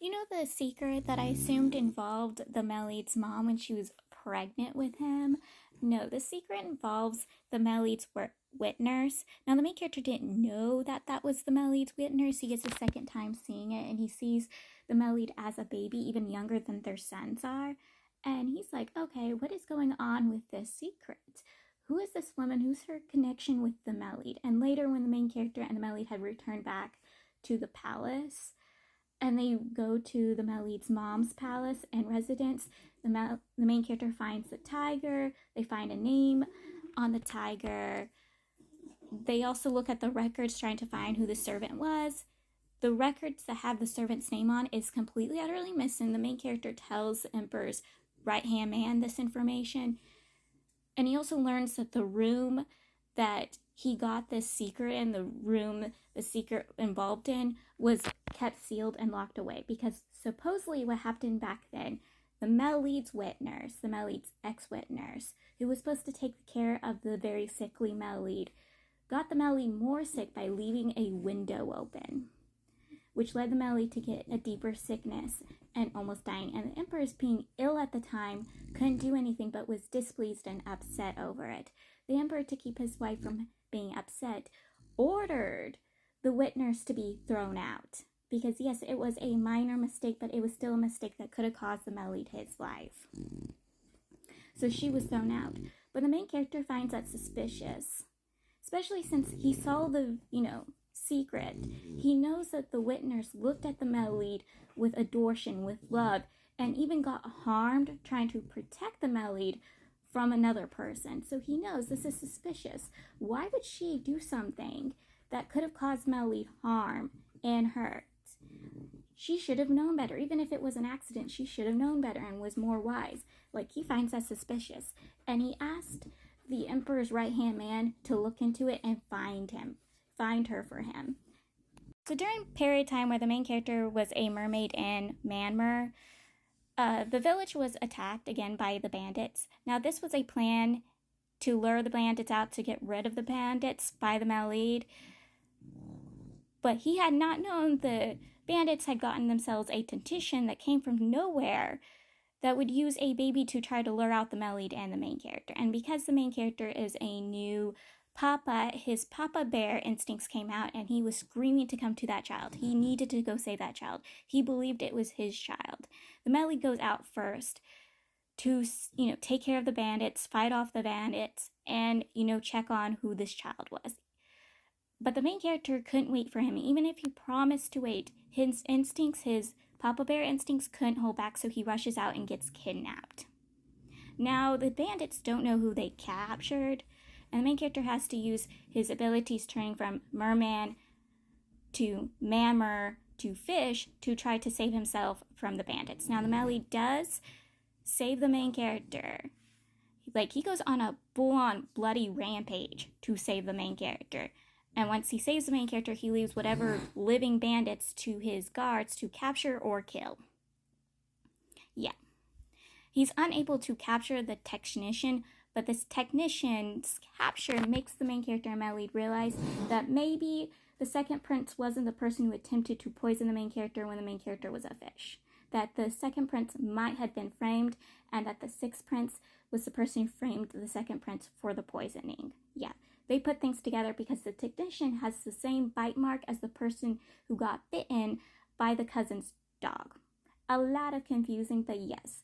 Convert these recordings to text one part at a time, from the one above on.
You know the secret that I assumed involved the Melid's mom when she was pregnant with him? No, the secret involves the Melid's wet nurse. Now, the main character didn't know that that was the Melid's wet nurse. He gets a second time seeing it, and he sees the Melid as a baby, even younger than their sons are. And he's like, okay, what is going on with this secret? Who is this woman? Who's her connection with the Melid? And later, when the main character and the Melid had returned back to the palace, and they go to the Melid's mom's palace and residence. The main character finds the tiger. They find a name on the tiger. They also look at the records trying to find who the servant was. The records that have the servant's name on is completely utterly missing. The main character tells the emperor's right-hand man this information. And he also learns that the room that he got this secret in, the room the secret involved in, was kept sealed and locked away, because supposedly what happened back then, the Melid's wet nurse, the Melid's ex-wet nurse, who was supposed to take care of the very sickly Melid, got the Melid more sick by leaving a window open, which led the Melid to get a deeper sickness and almost dying. And the empress, being ill at the time, couldn't do anything but was displeased and upset over it. The emperor, to keep his wife from being upset, ordered the wet nurse to be thrown out. Because yes, it was a minor mistake, but it was still a mistake that could have caused the Melid his life. So she was thrown out. But the main character finds that suspicious, especially since he saw the, secret. He knows that the wet nurse looked at the Melid with adoration, with love, and even got harmed trying to protect the Melid from another person. So he knows this is suspicious. Why would she do something that could have caused Melid harm and hurt? She should have known better. Even if it was an accident, she should have known better and was more wise. Like, he finds that suspicious. And he asked the emperor's right-hand man to look into it and find her for him. So during period time where the main character was a mermaid in Myanmar, the village was attacked again by the bandits. Now, this was a plan to lure the bandits out to get rid of the bandits by the Melid. But he had not known the bandits had gotten themselves a tactician that came from nowhere that would use a baby to try to lure out the Melid and the main character. And because the main character is a new papa, his papa bear instincts came out, and he was screaming to come to that child. He needed to go save that child. He believed it was his child. The Melid goes out first to, take care of the bandits, fight off the bandits, and, check on who this child was. But the main character couldn't wait for him. Even if he promised to wait, his instincts, his papa bear instincts, couldn't hold back, so he rushes out and gets kidnapped. Now, the bandits don't know who they captured, and the main character has to use his abilities turning from merman to mammer to fish to try to save himself from the bandits. Now, the Melid does save the main character. He goes on a full-on bloody rampage to save the main character. And once he saves the main character, he leaves whatever living bandits to his guards to capture or kill. Yeah. He's unable to capture the technician, but this technician's capture makes the main character and Melid realize that maybe the second prince wasn't the person who attempted to poison the main character when the main character was a fish. That the second prince might have been framed, and that the sixth prince was the person who framed the second prince for the poisoning. Yeah. They put things together because the technician has the same bite mark as the person who got bitten by the cousin's dog. A lot of confusing, but yes,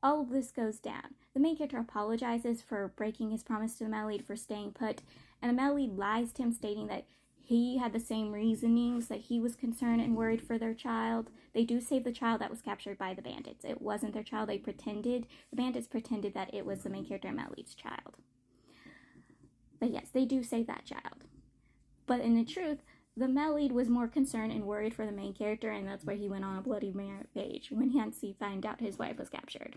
all of this goes down. The main character apologizes for breaking his promise to the Melid for staying put, and the Melid lies to him, stating that he had the same reasonings, that he was concerned and worried for their child. They do save the child that was captured by the bandits. It wasn't their child. The bandits pretended that it was the main character and Melid's child. But yes, they do save that child. But in the truth, the Melid was more concerned and worried for the main character, and that's why he went on a bloody rampage when he found out his wife was captured.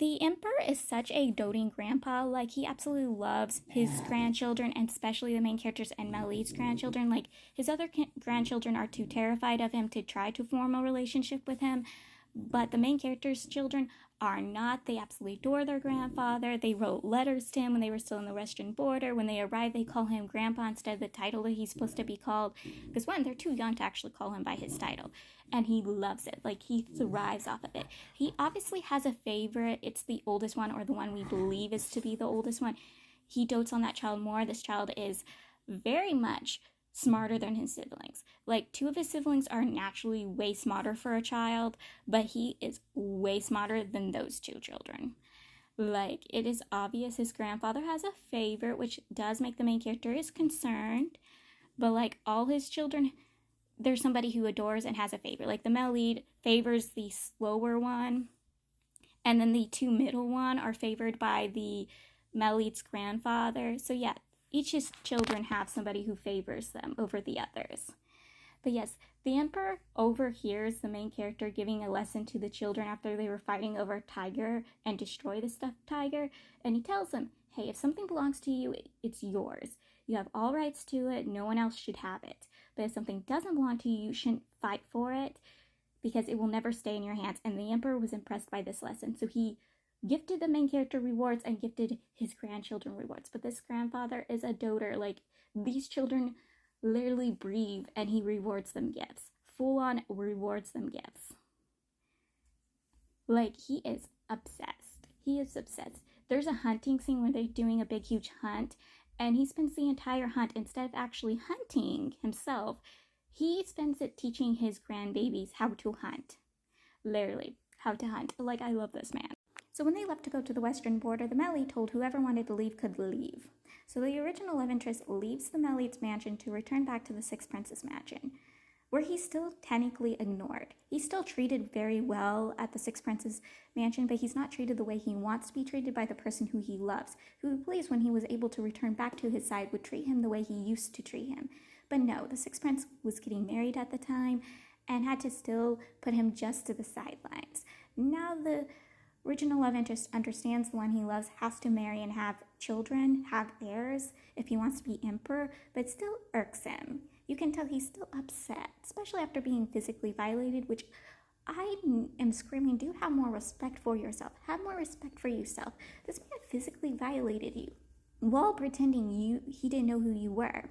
The emperor is such a doting grandpa. He absolutely loves his grandchildren, and especially the main characters and Melid's grandchildren. His other grandchildren are too terrified of him to try to form a relationship with him. But the main character's children are not. They absolutely adore their grandfather. They wrote letters to him when they were still on the western border. When they arrive, they call him grandpa instead of the title that he's supposed to be called. Because one, they're too young to actually call him by his title. And he loves it. Like, he thrives off of it. He obviously has a favorite. It's the oldest one, or the one we believe is to be the oldest one. He dotes on that child more. This child is very much smarter than his siblings. Like, two of his siblings are naturally way smarter for a child, but he is way smarter than those two children. Like, it is obvious his grandfather has a favorite, which does make the main character is concerned, but like all his children, there's somebody who adores and has a favorite. Like, the male lead favors the slower one, and then the two middle one are favored by the male lead's grandfather. So yeah, each his children have somebody who favors them over the others. But yes, the emperor overhears the main character giving a lesson to the children after they were fighting over a tiger and destroy the stuffed tiger. And he tells them, hey, if something belongs to you, it's yours. You have all rights to it. No one else should have it. But if something doesn't belong to you, you shouldn't fight for it because it will never stay in your hands. And the emperor was impressed by this lesson. So he gifted the main character rewards and gifted his grandchildren rewards. But this grandfather is a doter. Like, these children literally breathe and he rewards them gifts. Full on rewards them gifts. Like, he is obsessed. He is obsessed. There's a hunting scene where they're doing a big huge hunt, and he spends the entire hunt, instead of actually hunting himself, he spends it teaching his grandbabies how to hunt. Literally, how to hunt. Like, I love this man. So when they left to go to the western border, the Melly told whoever wanted to leave could leave. So the original love interest leaves the Melly's mansion to return back to the Six Princes mansion, where he's still technically ignored. He's still treated very well at the Six Princes mansion, but he's not treated the way he wants to be treated by the person who he loves, who he believes when he was able to return back to his side would treat him the way he used to treat him. But no, the Six Prince was getting married at the time and had to still put him just to the sidelines. Now the original love interest understands the one he loves has to marry and have children, have heirs if he wants to be emperor, but it still irks him. You can tell he's still upset, especially after being physically violated, which I am screaming, do have more respect for yourself. Have more respect for yourself. This man physically violated you while pretending he didn't know who you were.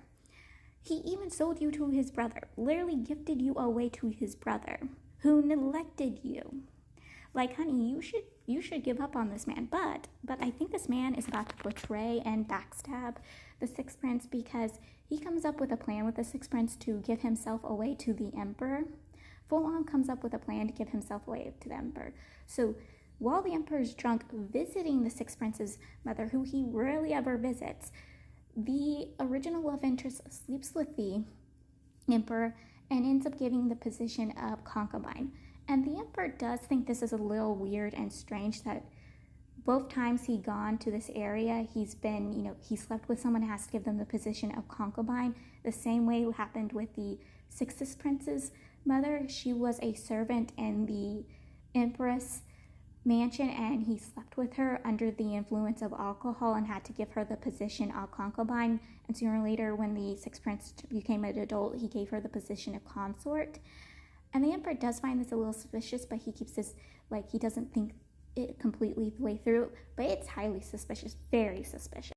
He even sold you to his brother, literally gifted you away to his brother, who neglected you. Like, honey, you should give up on this man. But I think this man is about to betray and backstab the Sixth Prince, because he comes up with a plan with the Sixth Prince to give himself away to the Emperor. Full on comes up with a plan to give himself away to the Emperor. So while the Emperor is drunk visiting the Sixth Prince's mother, who he rarely ever visits, the original love interest sleeps with the Emperor and ends up giving the position of concubine. And the Emperor does think this is a little weird and strange that both times he gone to this area, he's been, he slept with someone, has to give them the position of concubine. The same way happened with the Sixth Prince's mother. She was a servant in the Empress mansion, and he slept with her under the influence of alcohol and had to give her the position of concubine. And sooner or later, when the Sixth Prince became an adult, he gave her the position of consort. And the Emperor does find this a little suspicious, but he keeps this, he doesn't think it completely the way through, but it's highly suspicious, very suspicious.